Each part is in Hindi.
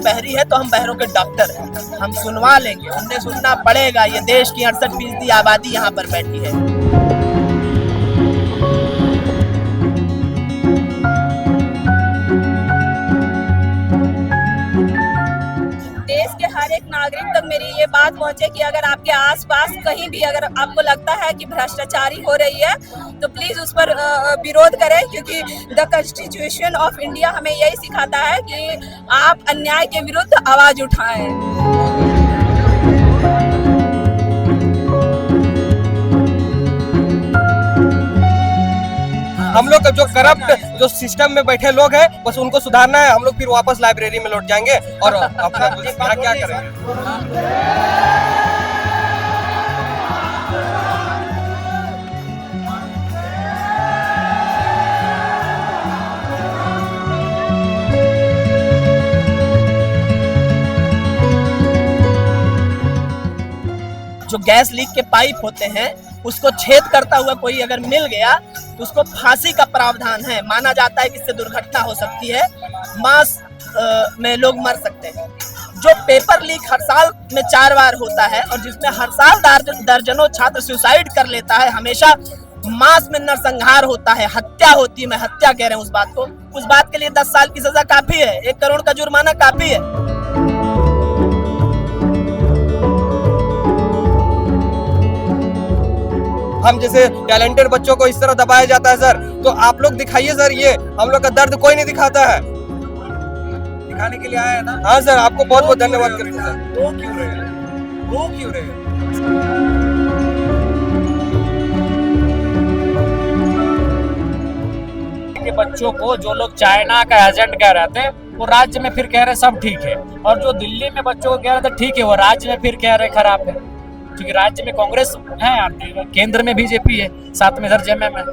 बहरी है तो हम बहरों के डॉक्टर हैं, हम सुनवा लेंगे, उन्हें सुनना पड़ेगा। ये देश की 68% आबादी यहाँ पर बैठी है। देश के हर एक नागरिक तक मेरी ये बात पहुंचे कि अगर आपके आसपास कहीं भी अगर आपको लगता है कि भ्रष्टाचारी हो रही है तो प्लीज उस पर विरोध करें, क्योंकि द कॉन्स्टिट्यूशन ऑफ इंडिया हमें यही सिखाता है कि आप अन्याय के विरुद्ध आवाज उठाएं। हम लोग जो करप्ट जो सिस्टम में बैठे लोग हैं बस उनको सुधारना है। हम लोग फिर वापस लाइब्रेरी में लौट जाएंगे और अपना क्या करेंगे। जो गैस लीक के पाइप होते हैं उसको छेद करता हुआ कोई अगर मिल गया तो उसको फांसी का प्रावधान है। माना जाता है कि इससे दुर्घटना हो सकती है, मास में लोग मर सकते हैं। जो पेपर लीक हर साल में 4 बार होता है और जिसमें हर साल दर्जनों छात्र सुसाइड कर लेता है, हमेशा मास में नरसंहार होता है, हत्या होती है। मैं हत्या कह रहा हूँ उस बात को। उस बात के लिए 10 साल की सजा काफी है, 1 करोड़ का जुर्माना काफी है। हम जैसे टैलेंटेड बच्चों को इस तरह दबाया जाता है सर, तो आप लोग दिखाइए सर। ये हम लोग का दर्द कोई नहीं दिखाता है, दिखाने के लिए आया है ना। हाँ सर, आपको बहुत बहुत धन्यवाद करेंगे सर। वो क्यों रहे के बच्चों को जो लोग चाइना का एजेंट कह रहे थे वो राज्य में फिर कह रहे सब ठीक है, और जो दिल्ली में बच्चों को कह रहे थे ठीक है वो राज्य में फिर कह रहे खराब है। क्योंकि राज्य में कांग्रेस है, केंद्र में बीजेपी है, साथ में इधर जेएमएम है।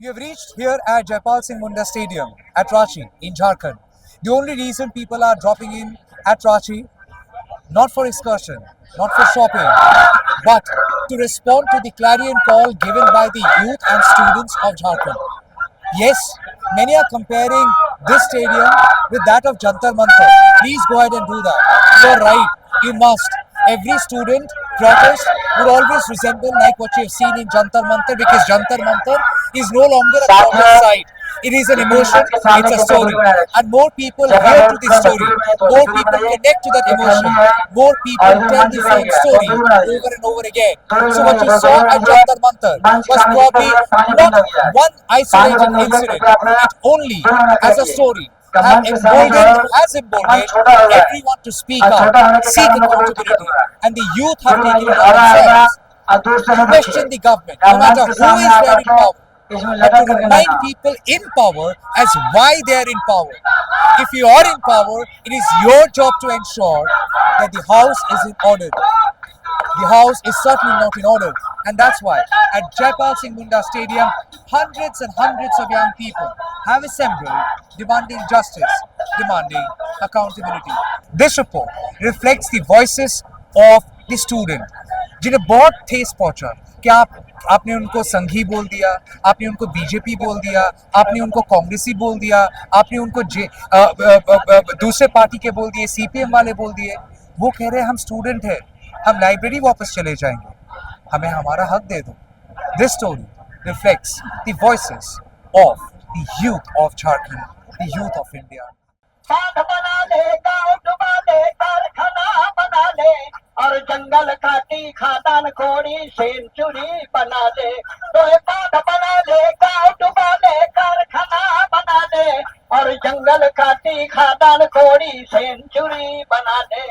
We have reached here at Jaipal Singh Munda Stadium at Ranchi in Jharkhand. The only reason people are dropping in at Ranchi, not for excursion, not for shopping, but to respond to the clarion call given by the youth and students of Jharkhand. Yes, many are comparing this stadium with that of Jantar Mantar. Please go ahead and do that. You are right, you must. Every student protest would always resemble like what you have seen in Jantar Mantar, because Jantar Mantar is no longer a protest site. It is an emotion, it's a story. And more people hear to this story, more people connect to that emotion, more people tell the same story over and over again. So what you saw at Jantar Mantar was probably not one isolated incident, it only as a story has emboldened everyone to speak out, seek accountability, and the youth have taken it on themselves to question the government, no matter who is there in power, and to remind people in power as why they are in power. If you are in power, it is your job to ensure that the house is in order. The house is certainly not in order, and that's why at Jaipal Singh Munda Stadium, hundreds and hundreds of young people have assembled demanding justice, demanding accountability. This report reflects the voices of the student, जिन्हें बहुत ठेस पहुंचा। क्या आपने उनको संघी बोल दिया, आपने उनको बीजेपी बोल दिया, आपने उनको कांग्रेसी बोल दिया, आपने उनको दूसरे पार्टी के बोल दिए, सीपीएम वाले बोल दिए। वो कह रहे हैं हम स्टूडेंट हैं, हम लाइब्रेरी वापस चले जाएंगे, हमें हमारा हक दे दो। This story reflects the voices of the youth of Jharkhand, the youth of India. और जंगल काटी खादान खोड़ी सेंचुरी बना दे, तो बांध बना ले, गाँव डुबा ले, कारखाना बना दे, और जंगल काटी खादान खोड़ी सेंचुरी बना दे।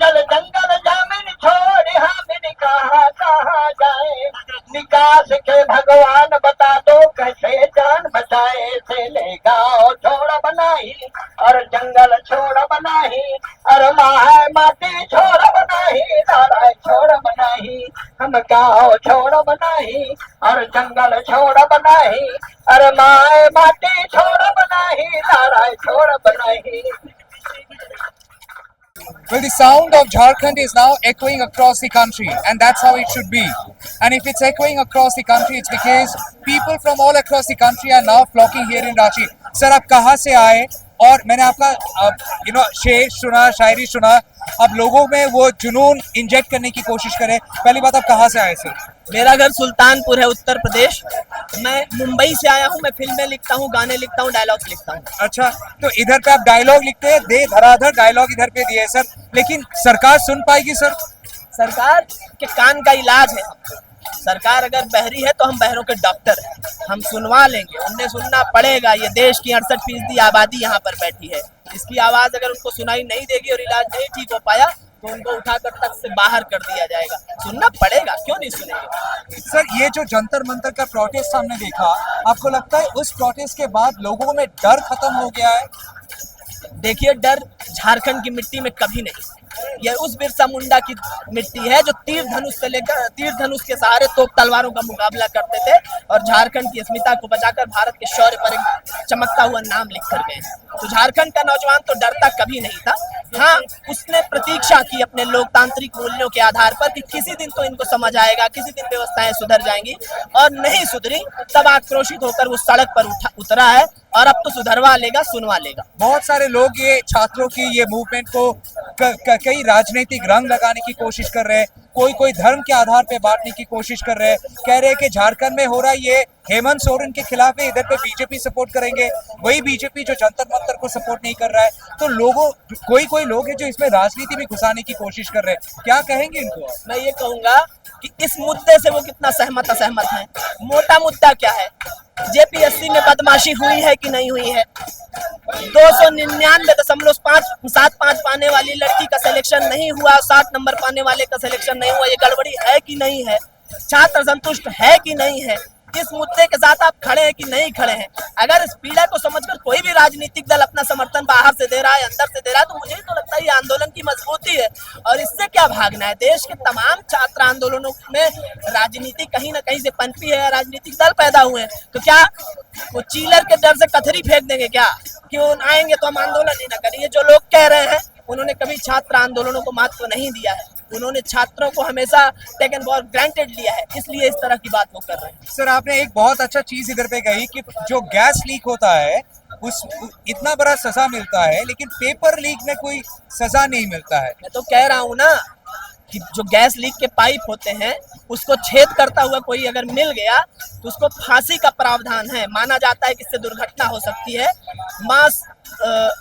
चल जंगल जमीन छोड़ हम कहाँ कहाँ जाए, निकास के भगवान बता दो कैसे जान बचाए। से ले गाँव छोड़ बनाई और जंगल छोड़ बनाई, और माटी छोड़ बनाई, नाराय छोड़ बनाई। हम गाँव छोड़ब नहीं और जंगल छोड़ब नहीं, अरे माए माटी छोड़ब नहीं, लड़ाई छोड़ब नहीं। Well, the sound of Jharkhand is now echoing across the country, and that's how it should be. And if it's echoing across the country, it's because people from all across the country are now flocking here in Ranchi. Sir, आप कहाँ से आए? और मैंने आपका शेर सुना, शायरी सुना, अब लोगों में वो जुनून इंजेक्ट करने की कोशिश करें। पहली बात, आप कहाँ से आए सर? मेरा घर सुल्तानपुर है, उत्तर प्रदेश। मैं मुंबई से आया हूँ। मैं फिल्में लिखता हूँ, गाने लिखता हूँ, डायलॉग्स लिखता हूँ। अच्छा, तो इधर पे आप डायलॉग लिखते हैं, दे धराधर डायलॉग इधर पे दिए सर, लेकिन सरकार सुन पाएगी सर? सरकार के कान का इलाज है। सरकार अगर बहरी है तो हम बहरों के डॉक्टर हैं, हम सुनवा लेंगे। उन्हें सुनना पड़ेगा। ये देश की 68% आबादी यहाँ पर बैठी है। इसकी आवाज अगर उनको सुनाई नहीं देगी और इलाज नहीं ठीक हो पाया तो उनको उठाकर तख्त से बाहर कर दिया जाएगा। सुनना पड़ेगा, क्यों नहीं सुनेंगे। सर, ये जो जंतर मंतर का प्रोटेस्ट हमने देखा, आपको लगता है उस प्रोटेस्ट के बाद लोगों में डर खत्म हो गया है? देखिए, डर झारखंड की मिट्टी में कभी नहीं। यह उस बिरसा मुंडा की मिट्टी है जो तीर धनुष के सहारे तोप तलवारों का मुकाबला करते थे और झारखंड की अस्मिता को बचाकर भारत के शौर्य पर एक चमकता हुआ नाम लिख कर गए। तो झारखंड का नौजवान तो डरता कभी नहीं था। हाँ, उसने प्रतीक्षा की अपने लोकतांत्रिक मूल्यों के आधार पर कि किसी दिन तो इनको समझ आएगा, किसी दिन व्यवस्थाएं सुधर जाएंगी, और नहीं सुधरी। तब आक्रोशित होकर वो सड़क पर उतरा है और अब तो सुधरवा लेगा, सुनवा लेगा। बहुत सारे लोग ये छात्रों की ये मूवमेंट को कई राजनीतिक रंग लगाने की कोशिश कर रहे हैं, कोई धर्म के आधार पे बांटने की कोशिश कर रहे हैं, कह रहे हैं कि झारखंड में हो रहा है ये हेमंत सोरेन के खिलाफ है, इधर पे बीजेपी सपोर्ट करेंगे, वही बीजेपी जो जंतर मंतर को सपोर्ट नहीं कर रहा है। तो लोगों कोई लोग हैं जो इसमें राजनीति भी घुसाने की कोशिश कर रहे हैं, क्या कहेंगे इनको? मैं ये कहूंगा कि इस मुद्दे से वो कितना सहमत असहमत है। मोटा मुद्दा क्या है? जेपीएससी में बदमाशी हुई है कि नहीं हुई है? 299.755 पाने वाली लड़की का सिलेक्शन नहीं हुआ, 60 नंबर पाने वाले का सिलेक्शन नहीं हुआ। ये गड़बड़ी है कि नहीं है? छात्र संतुष्ट है कि नहीं है? इस मुद्दे के साथ आप खड़े हैं कि नहीं खड़े हैं? अगर इस पीड़ा को समझकर कोई भी राजनीतिक दल अपना समर्थन बाहर से दे रहा है, अंदर से दे रहा है, तो मुझे तो लगता है ये आंदोलन की मजबूती है। और इससे क्या भागना है? देश के तमाम छात्र आंदोलनों में राजनीति कहीं ना कहीं से पनपी है, राजनीतिक दल पैदा हुए हैं। तो क्या वो चीलर के डर से कथरी फेंक देंगे क्या कि वो आएंगे तो हम आंदोलन ही ना करें? ये जो लोग कह रहे हैं उन्होंने कभी छात्र आंदोलनों को महत्व नहीं दिया है। उन्होंने छात्रों को हमेशा टेकन फॉर ग्रांटेड लिया है, इसलिए इस तरह की बात वो कर रहे हैं। सर, आपने एक बहुत अच्छा चीज इधर पे कही कि जो गैस लीक होता है उस इतना बड़ा सजा मिलता है, लेकिन पेपर लीक में कोई सजा नहीं मिलता है। मैं तो कह रहा हूँ ना कि जो गैस लीक के पाइप होते हैं उसको छेद करता हुआ कोई अगर मिल गया तो उसको फांसी का प्रावधान है। माना जाता है कि इससे दुर्घटना हो सकती है, मास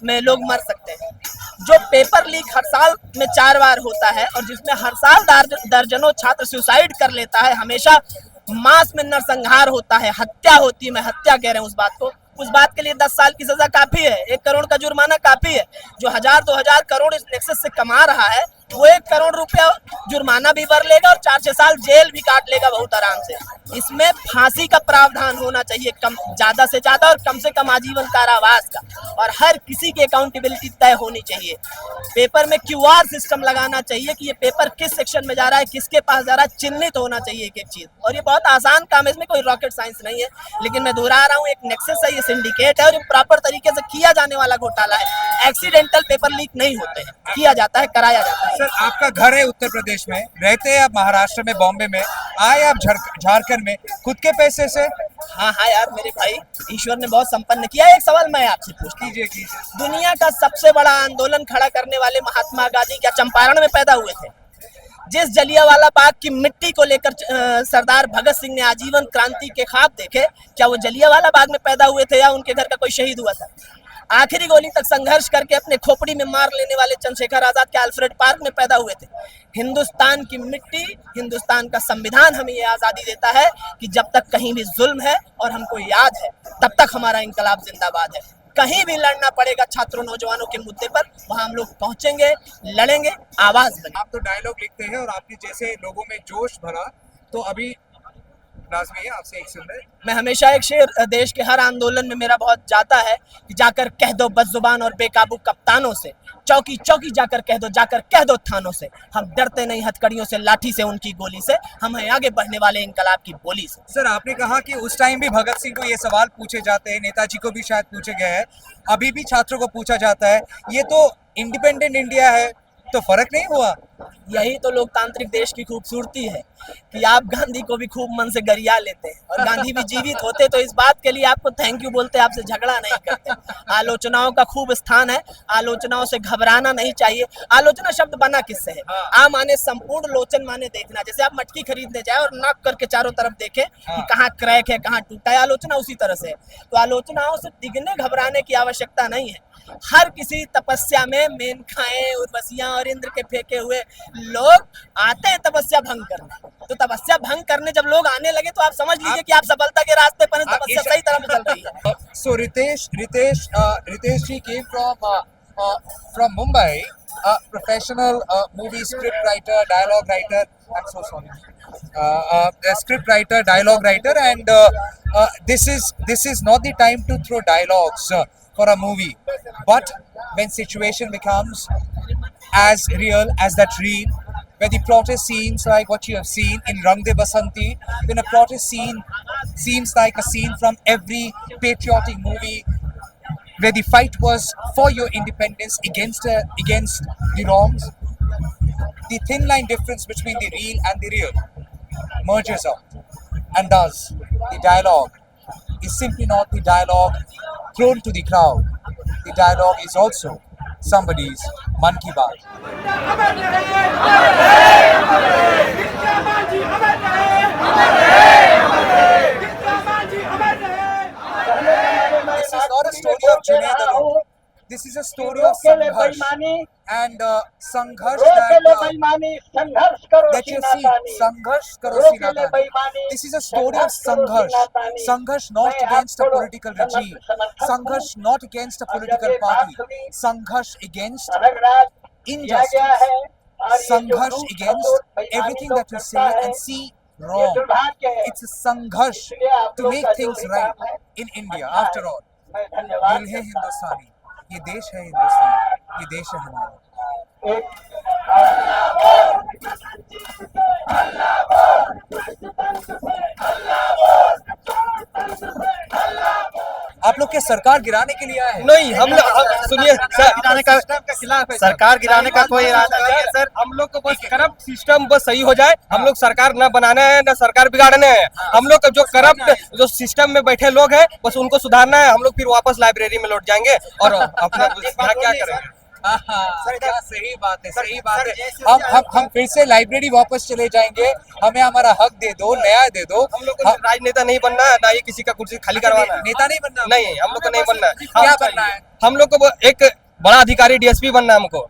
में लोग मर सकते हैं। जो पेपर लीक हर साल में 4 बार होता है और जिसमें हर साल दर्जनों छात्र सुसाइड कर लेता है, हमेशा मास में नरसंहार होता है, हत्या होती है। मैं हत्या कह रहे हैं उस बात को। उस बात के लिए 10 साल की सजा काफी है, 1 करोड़ का जुर्माना काफी है। जो 1000-2000 करोड़ इस नेक्सस से कमा रहा है वो 1 करोड़ रुपया जुर्माना भी भर लेगा और 4-6 साल जेल भी काट लेगा बहुत आराम से। इसमें फांसी का प्रावधान होना चाहिए, कम ज्यादा से ज्यादा, और कम से कम आजीवन कारावास का, और हर किसी की अकाउंटेबिलिटी तय होनी चाहिए। पेपर में QR सिस्टम लगाना चाहिए कि ये पेपर किस सेक्शन में जा रहा है, किसके पास जा रहा है, चिन्हित होना चाहिए एक एक चीज। और ये बहुत आसान काम है, इसमें कोई रॉकेट साइंस नहीं है। लेकिन मैं दोहरा रहा हूँ, एक नेक्सस है, ये सिंडिकेट है और ये प्रॉपर तरीके से किया जाने वाला घोटाला है। एक्सीडेंटल पेपर लीक नहीं होते हैं, किया जाता है, कराया जाता है। सर, आपका घर है उत्तर प्रदेश में, रहते हैं आप महाराष्ट्र में, बॉम्बे में, आए आप झारखंड में खुद के पैसे से? हाँ यार मेरे भाई, ईश्वर ने बहुत संपन्न किया। एक सवाल मैं आपसे पूछता हूं, दुनिया का सबसे बड़ा आंदोलन खड़ा करने वाले महात्मा गांधी क्या चंपारण में पैदा हुए थे? जिस जलियांवाला बाग की मिट्टी को लेकर सरदार भगत सिंह ने आजीवन क्रांति के ख्वाब देखे, क्या वो जलियांवाला बाग में पैदा हुए थे या उनके घर का कोई शहीद हुआ था? आखिरी गोली तक संघर्ष करके अपने खोपड़ी में मार लेने वाले चंद्रशेखर आजाद के अल्फ्रेड पार्क में पैदा हुए थे। हिंदुस्तान की मिट्टी, हिंदुस्तान का संविधान हमें ये आजादी देता है कि जब तक कहीं भी जुल्म है और हमको याद है, तब तक हमारा इंकलाब जिंदाबाद है। कहीं भी लड़ना पड़ेगा छात्रों नौजवानों के मुद्दे पर, वहां हम लोग पहुंचेंगे, लड़ेंगे, आवाज बने। आप तो डायलॉग लिखते हैं और आपने जैसे लोगों में जोश भरा, तो अभी नाज़मी आपसे एक सुन रहे। मैं हमेशा एक शेर देश के हर आंदोलन में मेरा बहुत जाता है कि जाकर कह दो बदजुबान और बेकाबू कप्तानों से चौकी चौकी जाकर कह दो थानों से, हम डरते नहीं हथकड़ियों से, लाठी से, उनकी गोली से, हम हैं आगे बढ़ने वाले इंकलाब की बोली से। सर आपने कहा कि उस टाइम भी भगत सिंह को ये सवाल पूछे जाते हैं, नेताजी को भी शायद पूछे गए हैं, अभी भी छात्रों को पूछा जाता है, ये तो इंडिपेंडेंट इंडिया है, तो फर्क नहीं हुआ? यही तो लोकतांत्रिक देश की खूबसूरती है कि आप गांधी को भी खूब मन से गरिया लेते हैं, और गांधी भी जीवित होते तो इस बात के लिए आपको थैंक यू बोलते, आपसे झगड़ा नहीं करते। आलोचनाओं का खूब स्थान है, आलोचनाओं से घबराना नहीं चाहिए। आलोचना शब्द बना किससे है? आ माने संपूर्ण, लोचन माने देखना। जैसे आप मटकी खरीदने जाए और नाक करके चारों तरफ देखें कि कहाँ क्रैक है, कहाँ टूटा है, आलोचना उसी तरह से है। तो आलोचनाओं से डिगने घबराने की आवश्यकता नहीं है। हर किसी तपस्या में मेनकाएं, उर्वशियां और इंद्र के फेंके हुए लोग आते हैं तपस्या भंग करने। तो तपस्या भंग करने जब लोग आने लगे तो आप समझ लीजिए कि आप सफलता के रास्ते पर हैं, तपस्या सही तरह से चल रही है। So Ritesh ji came from Mumbai, a professional movie script writer, dialogue writer. I'm so sorry. A script writer, dialogue writer, and this is not the time to throw dialogues for a movie. But when situation becomes as real as that reel, where the protest scenes like what you have seen in Rang De Basanti, when a protest scene seems like a scene from every patriotic movie, where the fight was for your independence against the wrongs, the thin line difference between the real and the real merges out, and thus the dialogue is simply not the dialogue thrown to the crowd. The dialogue is also somebody's Man Ki Baat. This is not a story of Junaid alone. This is a story of Sangharsh, and Sangharsh that you see, Sangharsh Karo Sinatani. This is a story of Sangharsh. Sangharsh not against a political regime, Sangharsh not against a political party, Sangharsh against injustice, Sangharsh against everything that you say and see wrong. It's a Sangharsh to make things right in India. After all, दिल है हिंदुस्तानी, ये देश है हिंदुस्तान, ये देश है हमारा। आप लोग क्या सरकार गिराने के लिए आए हैं? नहीं, हम सुनिए सर, गिराने का खिलाफ है। सरकार गिराने का कोई इरादा नहीं है सर। हम लोग को बस करप्ट सिस्टम बस सही हो जाए। हम लोग सरकार न बनाना है न सरकार बिगाड़ना है। हम लोग जो करप्ट जो सिस्टम में बैठे लोग हैं बस उनको सुधारना है। हम लोग फिर वापस लाइब्रेरी में लौट जाएंगे और अपना यहाँ क्या करेंगे। सर क्या सही बात है, सही बात है। हम फिर से लाइब्रेरी वापस चले जाएंगे। हमें हमारा हक दे दो, न्याय दे दो। हम लोग को राजनेता नहीं बनना है, ना ही किसी का कुर्सी खाली करवाना है। नेता नहीं बनना, नहीं, हम लोग को नहीं बनना है। क्या बनना है? हम लोग को एक बड़ा अधिकारी डीएसपी बनना है हमको।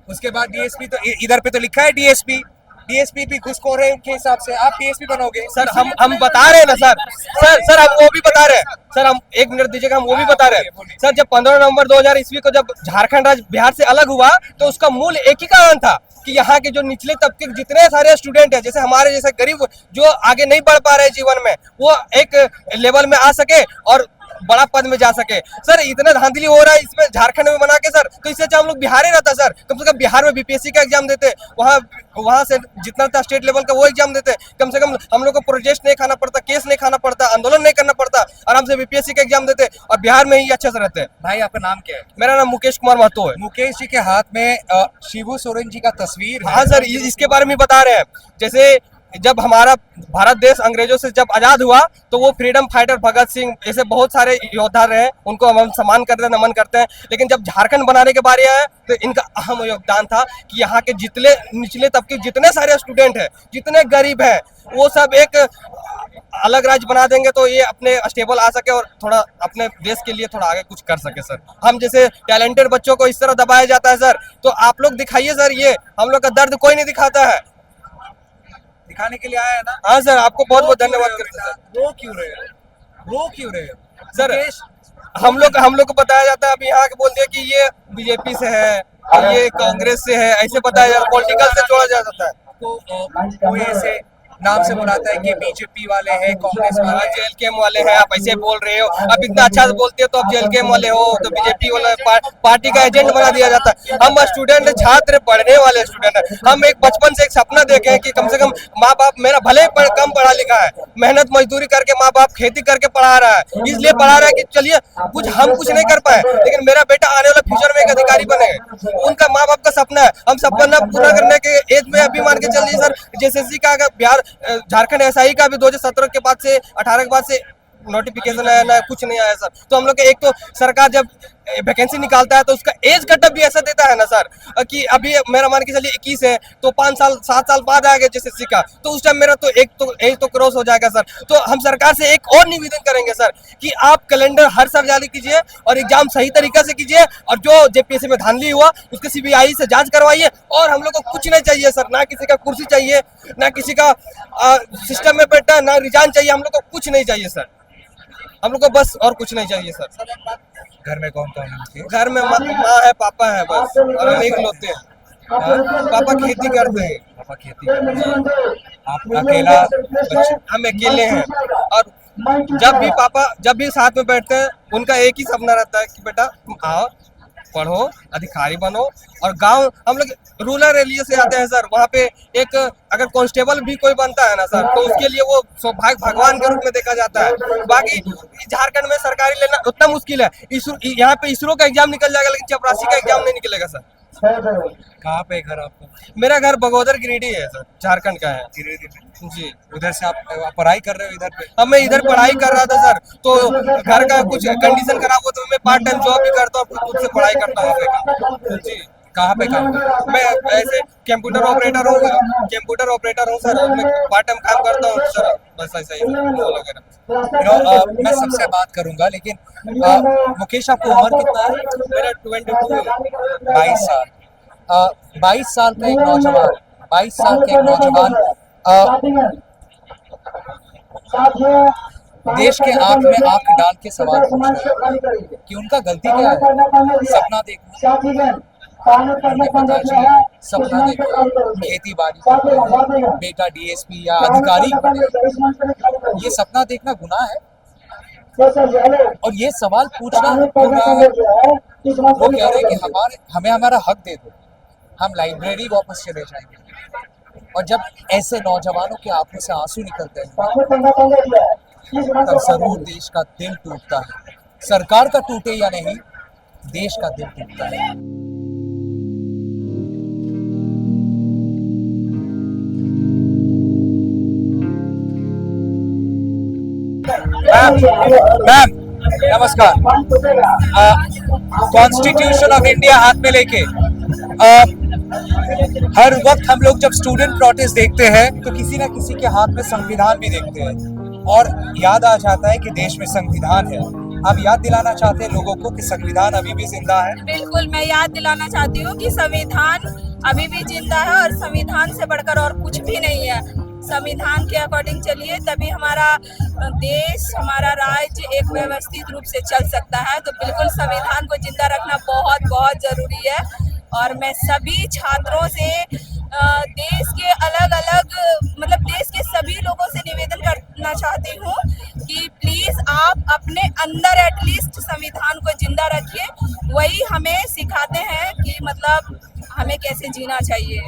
उसके बाद डीएसपी, तो इधर पे तो लिखा है डीएसपी भी घुसखोर है उनके हिसाब से। आप डीएसपी बनोगे? सर हम बता रहे हैं ना सर हम वो भी बता रहे हैं। सर हम एक मिनट दीजिएगा, हम वो भी बता रहे हैं। सर जब 15 नवंबर 2000 ईस्वी को जब झारखंड राज्य बिहार से अलग हुआ तो उसका मूल एक ही कारण था कि यहाँ के जो निचले तबके के जितने सारे स्टूडेंट हैं, जैसे हमारे जैसे गरीब जो आगे नहीं बढ़ पा रहे जीवन में, वो एक लेवल में आ सके और बड़ा पद में जा सके। सर इतना धांधली हो रहा है इसमें झारखंड में बना के सर, तो इससे अच्छा हम लोग बिहार ही रहता सर। कम से कम बिहार में बीपीएससी का एग्जाम देते, वहाँ से जितना था स्टेट लेवल का वो एग्जाम देते। कम से कम हम लोग को प्रोजेक्ट नहीं खाना पड़ता, केस नहीं खाना पड़ता, आंदोलन नहीं करना पड़ता, आराम से बीपीएससी का एग्जाम देते और बिहार में ही अच्छे से रहते। भाई आपका नाम क्या है? मेरा नाम मुकेश कुमार महतो है। मुकेश जी के हाथ में शिबू सोरेन जी का तस्वीर है। हाँ सर, इसके बारे में बता रहे हैं। जैसे जब हमारा भारत देश अंग्रेजों से जब आजाद हुआ तो वो फ्रीडम फाइटर भगत सिंह जैसे बहुत सारे योद्धा रहे, उनको हम सम्मान करते हैं, नमन करते हैं। लेकिन जब झारखंड बनाने के बारे आया तो इनका अहम योगदान था कि यहाँ के जितने निचले तबके जितने सारे स्टूडेंट हैं, जितने गरीब हैं, वो सब एक अलग राज्य बना देंगे तो ये अपने स्टेबल आ सके और थोड़ा अपने देश के लिए थोड़ा आगे कुछ कर सके सर। हम जैसे टैलेंटेड बच्चों को इस तरह दबाया जाता है सर, तो आप लोग दिखाइए सर, ये हम लोग का दर्द कोई नहीं दिखाता है। दिखाने के लिए आया है ना? हाँ सर, आपको बहुत बहुत धन्यवाद करते हैं सर। रो क्यों रहे सर? हम लोग को बताया जाता है, अभी यहाँ के बोल दिया कि ये बीजेपी से है, ये कांग्रेस से है, ऐसे बताया जाता है, पॉलिटिकल से जोड़ा जाता है। कोई ऐसे नाम से बुलाता है कि बीजेपी वाले हैं, कांग्रेस वाले हैं। जेएलकेएम वाले हैं, आप ऐसे बोल रहे हो। अब इतना अच्छा से बोलते हो तो अब जेएलकेएम वाले हो तो बीजेपी वाले पार्टी का एजेंट बना दिया जाता है। हम स्टूडेंट, छात्र, पढ़ने वाले स्टूडेंट हैं। हम एक बचपन से एक सपना देखे हैं कि कम से कम माँ बाप, मेरा भले कम पढ़ा लिखा है, मेहनत मजदूरी करके माँ बाप खेती करके पढ़ा रहा है, इसलिए पढ़ा रहा है कि चलिए हम कुछ नहीं कर पाए लेकिन मेरा बेटा आने वाला फ्यूचर में एक अधिकारी बनेगा। उनका माँ बाप का सपना है, हम सपना पूरा करने के एज में अभी मान के चलिए सर, जेएसएससी का बिहार झारखंड एसआई का भी 2017 के बाद से 18 के बाद से नोटिफिकेशन आया ना, कुछ नहीं आया सर। तो हम लोग एक तो सरकार जब वैकेंसी निकालता है तो उसका एज कटअप भी ऐसा देता है ना सर कि अभी मेरा मान के चलिए 21 है तो 5 साल 7 साल बाद आएगा जेएसएससी का, तो उस टाइम मेरा तो एज तो क्रॉस हो जाएगा सर। तो हम सरकार से एक और निवेदन करेंगे सर कि आप कैलेंडर हर साल जारी कीजिए और एग्जाम सही तरीके से कीजिए और जो जेपीएससी में धांधली हुआ उसके सीबीआई से जांच करवाइए। और हम लोग को कुछ नहीं चाहिए सर, ना किसी का कुर्सी चाहिए, ना किसी का सिस्टम में बैठा, ना रिजाइन चाहिए, हम लोग को कुछ नहीं चाहिए सर, हम लोग को बस और कुछ नहीं चाहिए सर। घर में कौन कौन है? घर में माँ है, पापा है बस, और हम एक लौते हैं। पापा खेती करते हैं। पापा खेती करते हैं। आप अकेला बच्चे? हम अकेले हैं और जब भी साथ में बैठते हैं उनका एक ही सपना रहता है कि बेटा तुम आओ, पढ़ो, अधिकारी बनो। और गांव हम लोग रूरल एरिया से आते हैं सर, वहाँ पे एक अगर कांस्टेबल भी कोई बनता है ना सर तो उसके लिए वो सौभाग्य भगवान के रूप में देखा जाता है। बाकी झारखंड में सरकारी लेना उतना मुश्किल है। यहाँ पे इसरो का एग्जाम निकल जाएगा लेकिन चपरासी का एग्जाम नहीं निकलेगा सर। कहाँ पे घर आपका? मेरा घर बगोदर गिरिडीह है सर, झारखंड का है। जी, उधर से आप पढ़ाई कर रहे हो इधर पे? अब मैं इधर पढ़ाई कर रहा था सर, तो घर का कुछ कंडीशन खराब हो तो मैं पार्ट टाइम जॉब भी करता हूँ, खुद से पढ़ाई करता हूँ। जी, कहाँ पे काम कर रहे हो? मैं ऐसे कंप्यूटर ऑपरेटर हूँ सर, मैं पार्ट टाइम काम करता हूँ सर, बस ऐसा ही वगैरह। मैं सबसे बात करूंगा लेकिन मुकेश आपको उम्र कितना है? मेरा 22 है। 22 साल। 22 साल का एक नौजवान, 22 साल के एक नौजवान देश के आंख में आंख डाल के सवाल पूछ रहे हैं कि उनका गलती क्या है? सपना देखना, उन्हें पता चाहिए सपना देखना, खेती बाड़ी करना, बेटा डीएसपी या अधिकारी बने, ये सपना देखना गुनाह है? और ये सवाल पूछना गुनाह है? वो कह रहे हैं कि हमें हमारा हक दे दो, हम लाइब्रेरी वापस चले जाएंगे। और जब ऐसे नौजवानों के आंखों से आंसू निकलते हैं तब जरूर देश का दिल टूटता है। सरकार का टूटे या नहीं, देश का दिल टूटता है। मैम नमस्कार। कॉन्स्टिट्यूशन ऑफ इंडिया हाथ में लेके हर वक्त हम लोग जब स्टूडेंट प्रोटेस्ट देखते हैं तो किसी ना किसी के हाथ में संविधान भी देखते हैं और याद आ जाता है कि देश में संविधान है। आप याद दिलाना चाहते हैं लोगों को कि संविधान अभी भी जिंदा है? बिल्कुल, मैं याद दिलाना चाहती हूँ कि संविधान अभी भी जिंदा है और संविधान से बढ़कर और कुछ भी नहीं है। संविधान के अकॉर्डिंग चलिए तभी हमारा देश, हमारा राज्य एक व्यवस्थित रूप से चल सकता है। तो बिल्कुल संविधान को जिंदा रखना बहुत बहुत जरूरी है। और मैं सभी छात्रों से देश के अलग अलग मतलब देश के सभी लोगों से निवेदन करना चाहती हूँ कि प्लीज आप अपने अंदर एटलीस्ट संविधान को जिंदा रखिए। वही हमें सिखाते हैं कि मतलब हमें कैसे जीना चाहिए।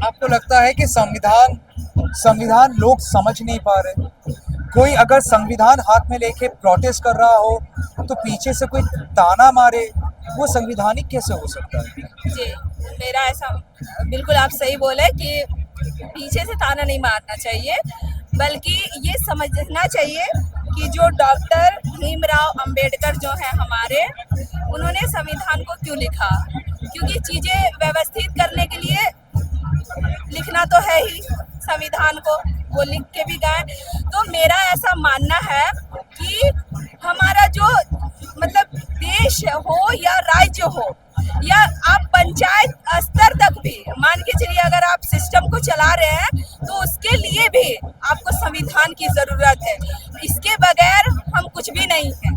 आपको लगता है कि संविधान लोग समझ नहीं पा रहे? कोई अगर संविधान हाथ में लेके प्रोटेस्ट कर रहा हो तो पीछे से कोई ताना मारे, वो संवैधानिक कैसे हो सकता है? जी, मेरा ऐसा बिल्कुल आप सही बोले कि पीछे से ताना नहीं मारना चाहिए, बल्कि ये समझना चाहिए कि जो डॉक्टर भीमराव अंबेडकर जो है हमारे, उन्होंने संविधान को क्यों लिखा? क्योंकि चीजें व्यवस्थित करने के लिए लिखना तो है ही संविधान को, वो लिख के भी गए। तो मेरा ऐसा मानना है कि हमारा जो मतलब देश हो या राज्य हो या आप पंचायत स्तर तक भी मान के चलिए, अगर आप सिस्टम को चला रहे हैं तो उसके लिए भी आपको संविधान की जरूरत है। इसके बगैर हम कुछ भी नहीं है।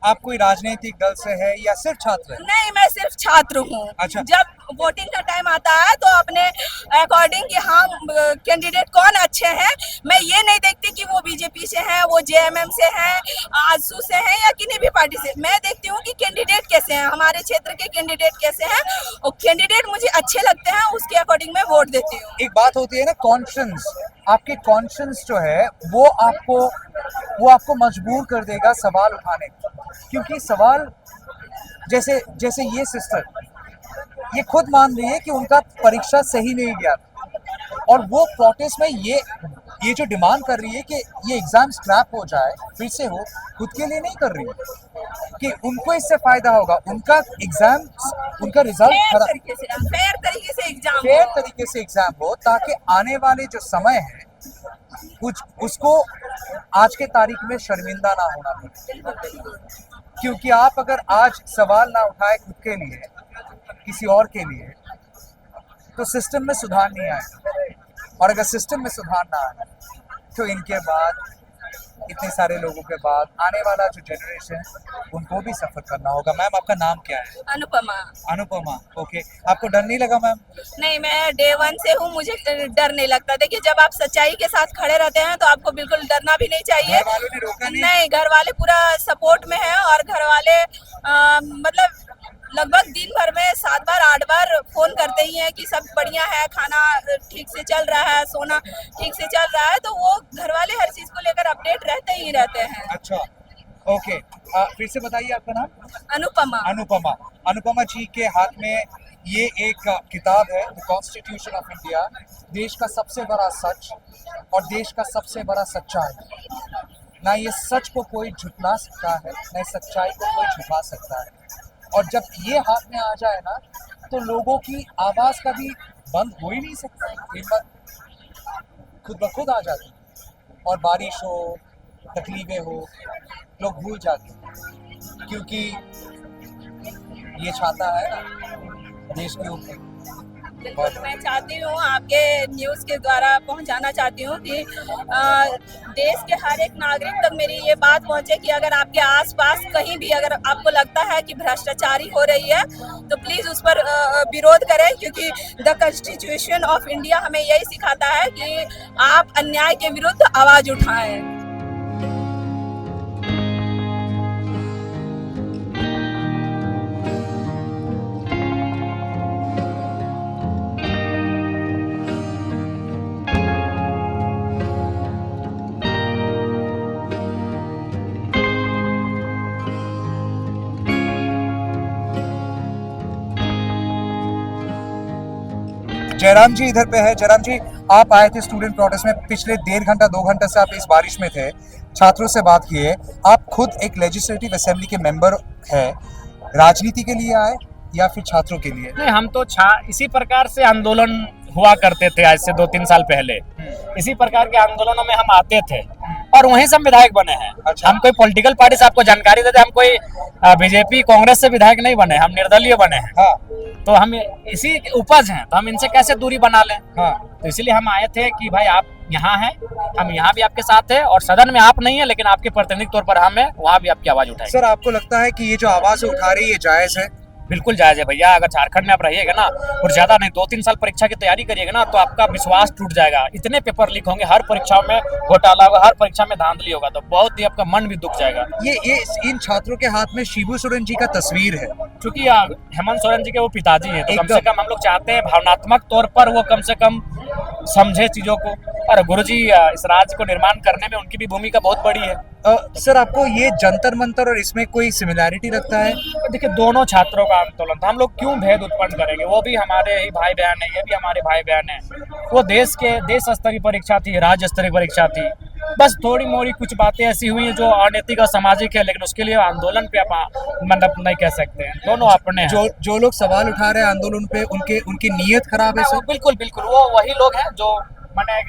आप कोई राजनीतिक दल से है या सिर्फ छात्र है? नहीं, मैं सिर्फ छात्र हूँ। अच्छा। जब वोटिंग का टाइम आता है तो अपने अकॉर्डिंग कि हाँ कैंडिडेट कौन अच्छे हैं, मैं ये नहीं देखती कि वो बीजेपी से हैं, वो जेएमएम से हैं, आजसू से हैं या किसी भी पार्टी से। मैं देखती हूँ कि कैंडिडेट कैसे हैं, हमारे क्षेत्र के कैंडिडेट कैसे हैं, और कैंडिडेट मुझे अच्छे लगते हैं, उसके अकॉर्डिंग मैं वोट देती हूँ। एक बात होती है ना कॉन्शियंस, आपके कॉन्शियंस जो है वो आपको मजबूर कर देगा सवाल उठाने को, क्योंकि सवाल जैसे जैसे ये सिस्टर ये खुद मान रही है कि उनका परीक्षा सही नहीं गया था और वो प्रोटेस्ट में ये जो डिमांड कर रही है कि ये एग्जाम स्क्रैप हो जाए, फिर से हो, खुद के लिए नहीं कर रही है कि उनको इससे फायदा होगा, उनका एग्जाम, उनका रिजल्ट फेयर तरीके से एग्जाम हो ताकि आने वाले जो समय है कुछ उसको आज के तारीख में शर्मिंदा ना होना पड़े। क्योंकि आप अगर आज सवाल ना उठाए खुद के लिए, किसी और के लिए, तो सिस्टम में सुधार नहीं आएगा, और अगर सिस्टम में सुधार ना आए तो इनके बाद, इतने सारे लोगों के बाद आने वाला जो जनरेशन है उनको भी सफर करना होगा। मैम आपका नाम क्या है? अनुपमा। ओके, आपको डर नहीं लगा मैम? नहीं, मैं डे 1 से हूँ, मुझे डर नहीं लगता। देखिए जब आप सच्चाई के साथ खड़े रहते हैं तो आपको बिल्कुल डरना भी नहीं चाहिए। घर वालों ने रोका नहीं, घर वाले पूरा सपोर्ट में है, और घर वाले मतलब लगभग दिन भर में 7 बार 8 बार फोन करते ही हैं कि सब बढ़िया है, खाना ठीक से चल रहा है, सोना ठीक से चल रहा है, तो वो घर वाले हर चीज को लेकर अपडेट रहते ही रहते हैं। अच्छा, ओके, फिर से बताइए आपका नाम? अनुपमा जी के हाथ में ये एक किताब है, द कॉन्स्टिट्यूशन ऑफ इंडिया, देश का सबसे बड़ा सच और देश का सबसे बड़ा सच्चाई। ना ये सच को कोई झुठला सकता है, ना सच्चाई को कोई झुठला सकता है, और जब ये हाथ में आ जाए ना तो लोगों की आवाज कभी बंद हो ही नहीं सकता, खुद ब खुद आ जाती, और बारिश हो, तकलीफें हो, लोग भूल जाते हैं, क्योंकि ये छाता है ना देश के ऊपर। बिल्कुल, मैं चाहती हूँ आपके न्यूज़ के द्वारा पहुँचाना चाहती हूँ कि देश के हर एक नागरिक तक मेरी ये बात पहुँचे कि अगर आपके आसपास कहीं भी अगर आपको लगता है कि भ्रष्टाचारी हो रही है तो प्लीज़ उस पर विरोध करें, क्योंकि द कॉन्स्टिट्यूशन ऑफ इंडिया हमें यही सिखाता है कि आप अन्याय के विरुद्ध आवाज़ उठाएं। जयराम जी इधर पे है। जयराम जी, आप आए थे स्टूडेंट प्रोटेस्ट में, पिछले 1.5 घंटा 2 घंटे से आप इस बारिश में थे, छात्रों से बात किए, आप खुद एक लेजिस्लेटिव असेंबली के मेंबर है, राजनीति के लिए आए या फिर छात्रों के लिए? नहीं, हम तो इसी प्रकार से आंदोलन हुआ करते थे आज से 2-3 साल पहले, इसी प्रकार के आंदोलनों में हम आते थे और वहीं से हम विधायक बने हैं। अच्छा। हम कोई पॉलिटिकल पार्टी से आपको जानकारी देते, हम कोई बीजेपी कांग्रेस से विधायक नहीं बने, हम निर्दलीय बने हैं। हाँ। तो हम इसी उपज हैं, तो हम इनसे कैसे दूरी बना लें। हाँ। तो इसलिए हम आए थे कि भाई आप यहाँ हैं, हम यहाँ भी आपके साथ हैं, और सदन में आप नहीं है लेकिन आपके प्रतिनिधि तौर पर हम हैं, वहाँ भी आपकी आवाज उठाएंगे। सर, आपको लगता है कि ये जो आवाज उठा रही है जायज है? बिल्कुल जायज है भैया। अगर झारखंड में आप रहिएगा ना और ज्यादा नहीं 2-3 साल परीक्षा की तैयारी करिएगा ना तो आपका विश्वास टूट जाएगा। इतने पेपर लीक होंगे, हर परीक्षाओं में घोटाला होगा, हर परीक्षा में धांधली होगा, तो बहुत ही आपका मन भी दुख जाएगा। ये इन छात्रों के हाथ में शिबू सोरेन जी का तस्वीर है, क्योंकि हेमंत सोरेन जी के वो पिताजी हैं, तो कम से कम हम लोग चाहते हैं भावनात्मक तौर पर वो कम से कम समझे चीजों को, और गुरुजी इस राज्य को निर्माण करने में उनकी भी भूमिका बहुत बड़ी है। सर, आपको ये जंतर मंतर और इसमें कोई सिमिलैरिटी लगता है? देखिए, दोनों छात्रों का आंदोलन था, हम लोग क्यों भेद उत्पन्न करेंगे, वो भी हमारे ही भाई बहन है, ये भी हमारे भाई बहन है। वो देश स्तरीय परीक्षा थी, राज्य स्तरीय परीक्षा थी, बस थोड़ी मोड़ी कुछ बातें ऐसी हुई हैं जो अनैतिक और सामाजिक है, लेकिन उसके लिए आंदोलन पे आप मतलब नहीं कह सकते हैं। दोनों अपने हैं। जो लोग सवाल उठा रहे हैं आंदोलन पे, उनकी नीयत खराब है सर? बिल्कुल बिल्कुल, वो वही लोग हैं जो मैंने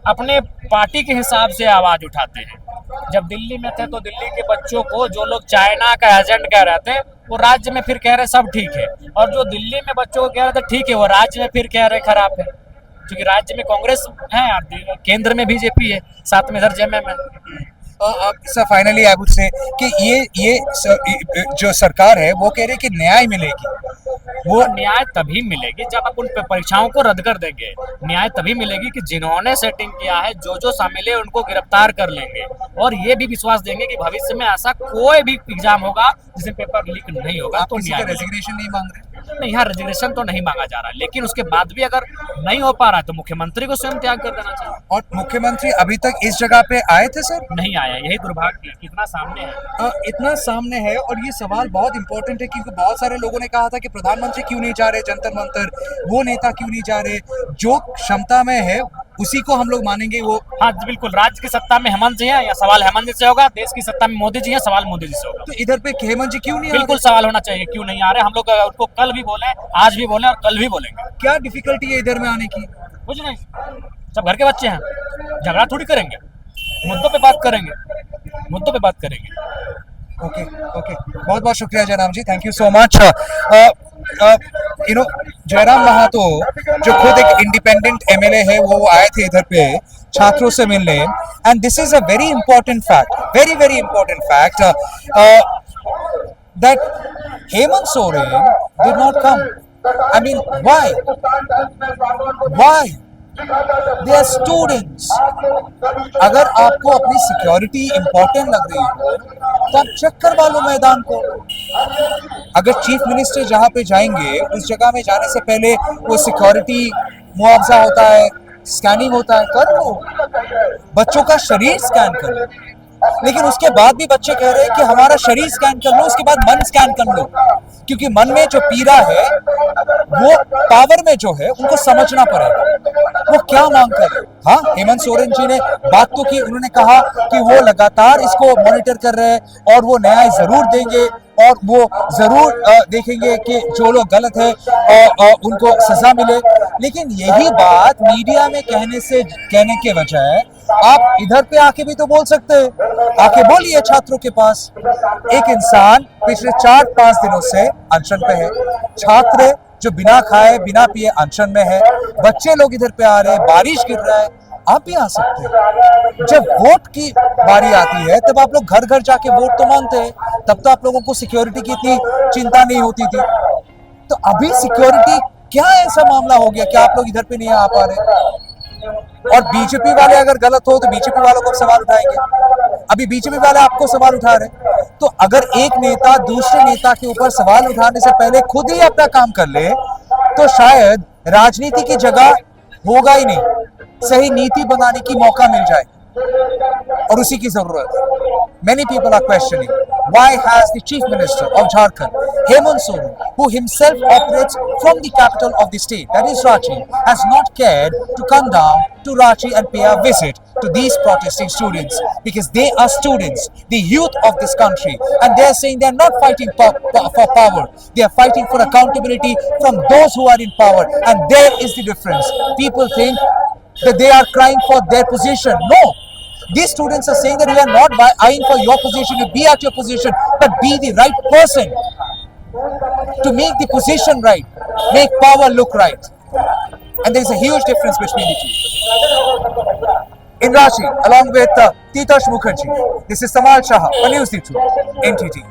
अपने पार्टी के हिसाब से आवाज उठाते हैं। जब दिल्ली में थे तो दिल्ली के बच्चों को जो लोग चाइना का एजेंट कह रहे थे, वो राज्य में फिर कह रहे सब ठीक है, और जो दिल्ली में बच्चों को कह रहे थे ठीक है, वो राज्य में फिर कह रहे खराब है। क्योंकि राज्य में कांग्रेस है, केंद्र में बीजेपी है, साथ में इधर जेएमएम है। Sir, finally I would say कि ये जो सरकार है वो कह रही है कि न्याय मिलेगी, वो और न्याय तभी मिलेगी जब आप उन परीक्षाओं को रद्द कर देंगे। न्याय तभी मिलेगी कि जिन्होंने सेटिंग किया है, जो जो शामिल है, उनको गिरफ्तार कर लेंगे और ये भी विश्वास देंगे कि भविष्य में ऐसा कोई भी एग्जाम होगा जिसमें पेपर लीक नहीं होगा। आप तो किसी न्याय का रेजिग्नेशन नहीं मांग रहे? नहीं, यहाँ रेजिग्नेशन तो नहीं मांगा जा रहा है, लेकिन उसके बाद भी अगर नहीं हो पा रहा है तो मुख्यमंत्री को स्वयं त्याग कर देना चाहिए। और मुख्यमंत्री अभी तक इस जगह पे आए थे सर? नहीं आया, यही दुर्भाग्य है। कितना सामने है, इतना सामने है। और ये सवाल बहुत इंपॉर्टेंट है क्योंकि बहुत सारे लोगों ने कहा था कि प्रधानमंत्री क्यों नहीं जा रहे जंतर मंतर, वो नेता क्यों नहीं जा रहे, जो क्षमता में है उसी को हम लोग मानेंगे। वो हाँ बिल्कुल, राज्य की सत्ता में हेमंत जी है, या सवाल हेमंत जी से होगा, देश की सत्ता में मोदी जी है, सवाल मोदी जी से होगा। तो इधर पे हेमंत जी क्यों नहीं आ रहे? बिल्कुल सवाल होना चाहिए, क्यों नहीं आ रहे। हम लोग उनको कल भी बोले, आज भी बोले और कल भी बोलेंगे। क्या डिफिकल्टी है इधर में आने की? कुछ नहीं, सब घर के बच्चे हैं, झगड़ा थोड़ी करेंगे, मुद्दों पे बात करेंगे, मुद्दों पे बात करेंगे। ओके ओके, बहुत बहुत शुक्रिया Jairam ji, thank you so much. You know Jairam Mahato जो खुद एक इंडिपेंडेंट एमएलए है, वो आए थे इधर पे छात्रों से मिलने। And this is a very important fact, very very important fact, that Hemant Soren did not come. I mean, why? Why? They are students. अगर आपको अपनी सिक्योरिटी इंपॉर्टेंट लग रही हो तो आप चेक करवा लो मैदान को। अगर चीफ मिनिस्टर जहाँ पे जाएंगे उस जगह में जाने से पहले वो सिक्योरिटी मुआवजा होता है, स्कैनिंग होता है, कर लो। बच्चों का शरीर स्कैन कर लो। लेकिन उसके बाद भी बच्चे कह रहे हैं कि हमारा शरीर स्कैन कर लो, उसके बाद मन स्कैन कर लो, क्योंकि मन में जो पीड़ा है वो पावर में जो है उनको समझना पड़ेगा। वो क्या मांग कर रहे हैं? हाँ, हेमंत सोरेन जी ने बात तो की, उन्होंने कहा कि वो लगातार इसको मॉनिटर कर रहे हैं और वो न्याय जरूर देंगे और वो जरूर देखेंगे कि जो लोग गलत है उनको सजा मिले। लेकिन यही बात मीडिया में कहने के बजाय आप इधर पे आके भी तो बोल सकते हैं। आके बोलिए छात्रों के पास। एक इंसान पिछले 4-5 दिनों से अनशन पे है, छात्र जो बिना खाए बिना पिए अनशन में है, बच्चे लोग इधर पे आ रहे हैं, बारिश गिर रहा है, आप भी आ सकते हैं। जब वोट की बारी आती है तब आप लोग घर घर जाके वोट तो मांगते हैं, तब तो आप लोगों को सिक्योरिटी की इतनी चिंता नहीं होती थी। तो अभी सिक्योरिटी क्या ऐसा मामला हो गया कि आप लोग इधर पे नहीं आ पा रहे? और बीजेपी वाले अगर गलत हो तो बीजेपी वालों को सवाल उठाएंगे। अभी बीजेपी वाले आपको सवाल उठा रहे। तो अगर एक नेता दूसरे नेता के ऊपर सवाल उठाने से पहले खुद ही अपना काम कर ले तो शायद राजनीति की जगह होगा ही नहीं, सही नीति बनाने की मौका मिल जाए, और उसी की जरूरत है। Many people are questioning why has the Chief Minister of Jharkhand, Hemant Soren, who himself operates from the capital of the state, that is Ranchi, has not cared to come down to Ranchi and pay a visit to these protesting students, because they are students, the youth of this country, and they are saying they are not fighting for power, they are fighting for accountability from those who are in power, and there is the difference. People think that they are crying for their position. No. These students are saying that we are not eyeing for your position, you be at your position, but be the right person to make the position right, make power look right. And there is a huge difference between the two. In Ranchi, along with Titash Mukherjee, this is Samal Shah, for News 2, NTT.